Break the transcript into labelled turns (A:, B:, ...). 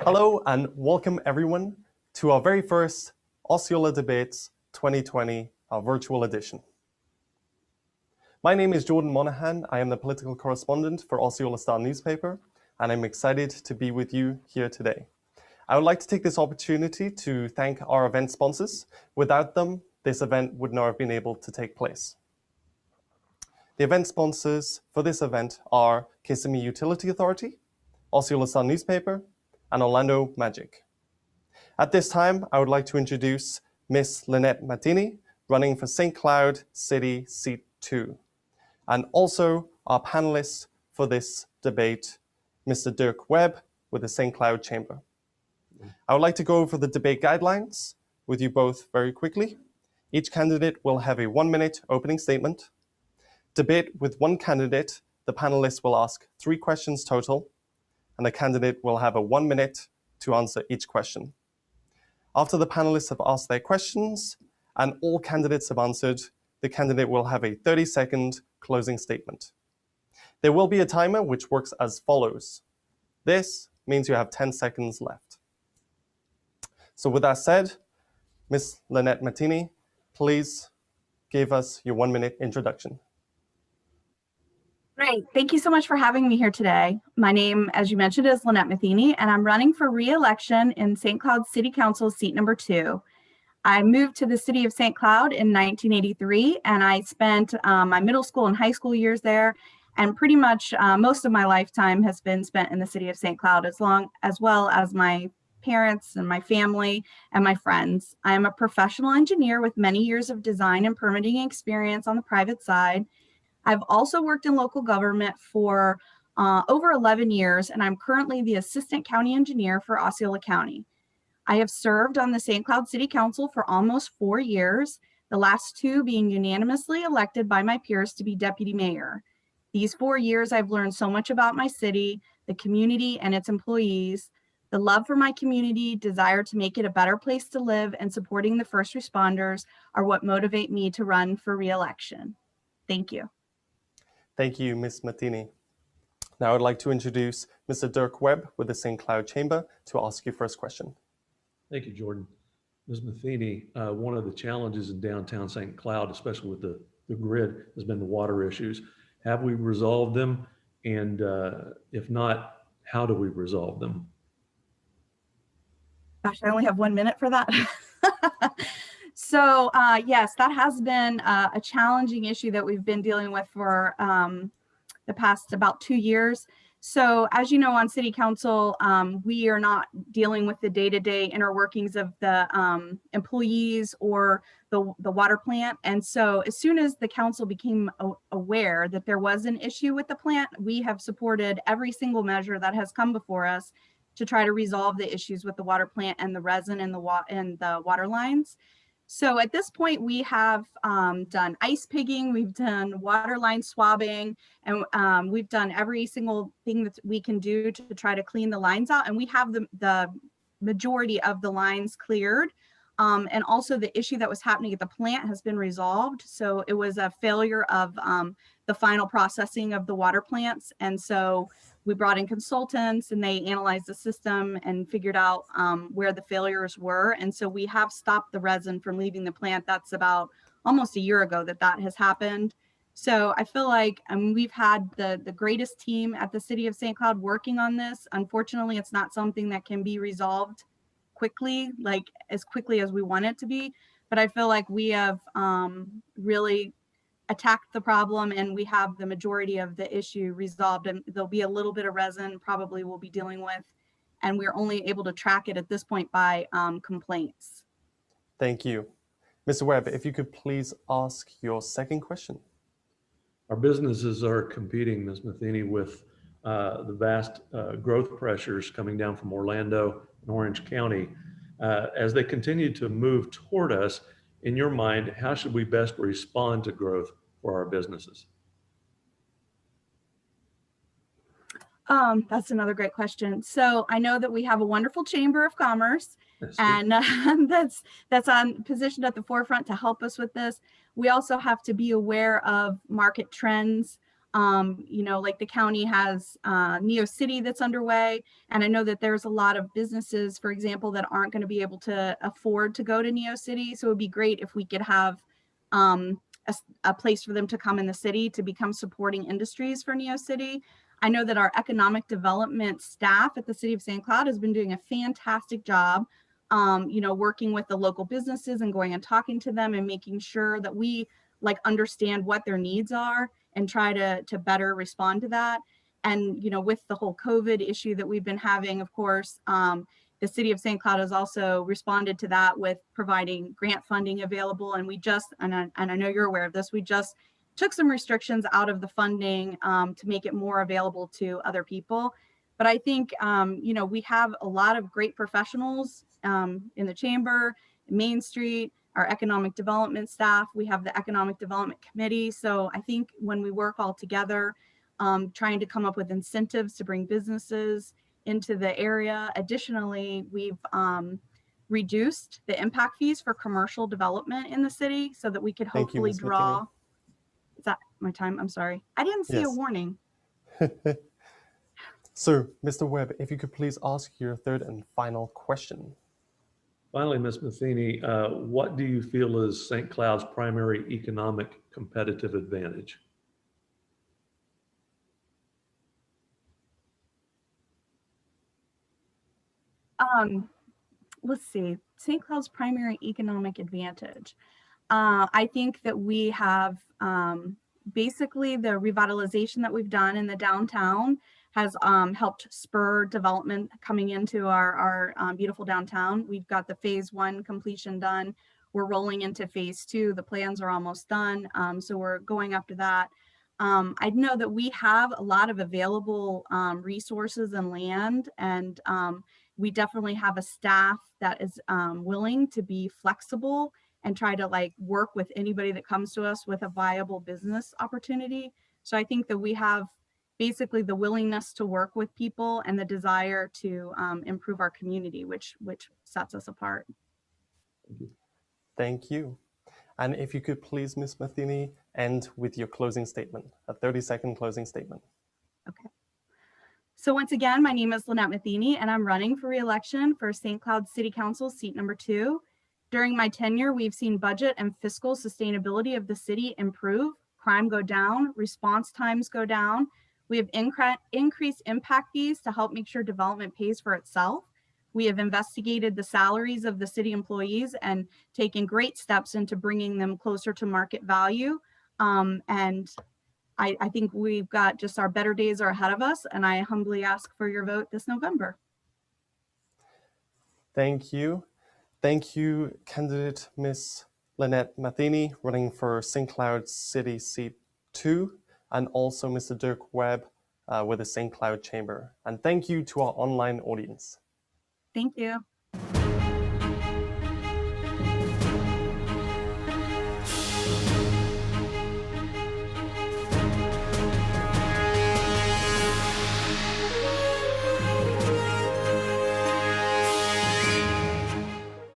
A: Hello and welcome everyone to our very first Osceola Debates 2020, our virtual edition. My name is Jordan Monahan. I am the political correspondent for Osceola Star newspaper, and I'm excited to be with you here today. I would like to take this opportunity to thank our event sponsors. Without them, this event would not have been able to take place. The event sponsors for this event are Kissimmee Utility Authority, Osceola Star newspaper, and Orlando Magic. At this time, I would like to introduce Miss Lynette Mattini, running for St. Cloud City Seat 2, and also our panelists for this debate, Mr. Dirk Webb with the St. Cloud Chamber. I would like to go over the debate guidelines with you both very quickly. Each candidate will have a 1-minute opening statement. Debate with one candidate, the panelists will ask 3 questions total, and the candidate will have a 1 minute to answer each question. After the panelists have asked their questions and all candidates have answered, the candidate will have a 30-second closing statement. There will be a timer which works as follows. This means you have 10 seconds left. So with that said, Ms. Lynette Mattini, please give us your 1-minute introduction.
B: Great. Thank you so much for having me here today. My name, as you mentioned, is Lynette Matheny, and I'm running for re-election in St. Cloud City Council seat number 2. I moved to the city of St. Cloud in 1983, and I spent my middle school and high school years there, and pretty much most of my lifetime has been spent in the city of St. Cloud, as well as my parents and my family and my friends. I am a professional engineer with many years of design and permitting experience on the private side. I've also worked in local government for over 11 years, and I'm currently the Assistant County Engineer for Osceola County. I have served on the St. Cloud City Council for almost 4 years, the last 2 being unanimously elected by my peers to be Deputy Mayor. These 4 years, I've learned so much about my city, the community and its employees. The love for my community, desire to make it a better place to live, and supporting the first responders are what motivate me to run for re-election. Thank you.
A: Thank you, Ms. Mattini. Now I'd like to introduce Mr. Dirk Webb with the St. Cloud Chamber to ask your first question.
C: Thank you, Jordan. Ms. Matheny, one of the challenges in downtown St. Cloud, especially with the grid, has been the water issues. Have we resolved them? And if not, how do we resolve them?
B: Gosh, I only have 1 minute for that. So yes, that has been a challenging issue that we've been dealing with for the past about 2 years. So as you know, on City Council, we are not dealing with the day-to-day inner workings of the employees or the water plant. And so as soon as the council became aware that there was an issue with the plant, we have supported every single measure that has come before us to try to resolve the issues with the water plant and the resin and the water lines. So at this point, we have done ice pigging, we've done water line swabbing, and we've done every single thing that we can do to try to clean the lines out. And we have the majority of the lines cleared. And also the issue that was happening at the plant has been resolved. So it was a failure of the final processing of the water plants. And so we brought in consultants and they analyzed the system and figured out where the failures were. And so we have stopped the resin from leaving the plant. That's about almost a year ago that has happened. So I feel like we've had the greatest team at the city of St. Cloud working on this. Unfortunately, it's not something that can be resolved quickly, like as quickly as we want it to be. But I feel like we have really attacked the problem and we have the majority of the issue resolved, and there'll be a little bit of resin probably we'll be dealing with, and we're only able to track it at this point by complaints.
A: Thank you. Mr. Webb, if you could please ask your second question.
C: Our businesses are competing, Ms. Matheny, with the vast growth pressures coming down from Orlando and Orange County. As they continue to move toward us, in your mind, how should we best respond to growth for our businesses?
B: That's another great question. So I know that we have a wonderful Chamber of Commerce, and that's positioned at the forefront to help us with this. We also have to be aware of market trends. Like the county has Neo City that's underway. And I know that there's a lot of businesses, for example, that aren't going to be able to afford to go to Neo City. So it would be great if we could have a place for them to come in the city to become supporting industries for Neo City. I know that our economic development staff at the city of St. Cloud has been doing a fantastic job, working with the local businesses and going and talking to them and making sure that we understand what their needs are and try to better respond to that. And, with the whole COVID issue that we've been having, of course, the city of St. Cloud has also responded to that with providing grant funding available. And we just, and I know you're aware of this, we just took some restrictions out of the funding to make it more available to other people. But I think, we have a lot of great professionals in the chamber, Main Street, our economic development staff. We have the economic development committee. So I think when we work all together, trying to come up with incentives to bring businesses into the area. Additionally, we've reduced the impact fees for commercial development in the city so that we could
A: Thank you,
B: hopefully
A: Ms.
B: draw.
A: Matheny.
B: Is that my time? I'm sorry. I didn't see a
A: Yes.
B: warning.
A: So, Mr. Webb, if you could please ask your third and final question.
C: Finally, Ms. Matheny, what do you feel is St. Cloud's primary economic competitive advantage?
B: Let's see, St. Cloud's primary economic advantage. I think that we have basically the revitalization that we've done in the downtown has helped spur development coming into our beautiful downtown. We've got the phase 1 completion done. We're rolling into phase 2. The plans are almost done. So we're going after that. I know that we have a lot of available resources and land, and we definitely have a staff that is willing to be flexible and try to work with anybody that comes to us with a viable business opportunity. So I think that we have basically the willingness to work with people and the desire to improve our community, which sets us apart.
A: Thank you. And if you could please, Ms. Matheny, end with your closing statement, a 30-second closing statement.
B: Okay. So once again, my name is Lynette Matheny, and I'm running for re-election for St. Cloud City Council seat number 2. During my tenure, we've seen budget and fiscal sustainability of the city improve, crime go down, response times go down. We have increased impact fees to help make sure development pays for itself. We have investigated the salaries of the city employees and taken great steps into bringing them closer to market value. And I think we've got just our better days are ahead of us, and I humbly ask for your vote this November.
A: Thank you. Thank you, candidate Ms. Lynette Matheny, running for St. Cloud City Seat 2, and also Mr. Dirk Webb with the St. Cloud Chamber. And thank you to our online audience.
B: Thank you.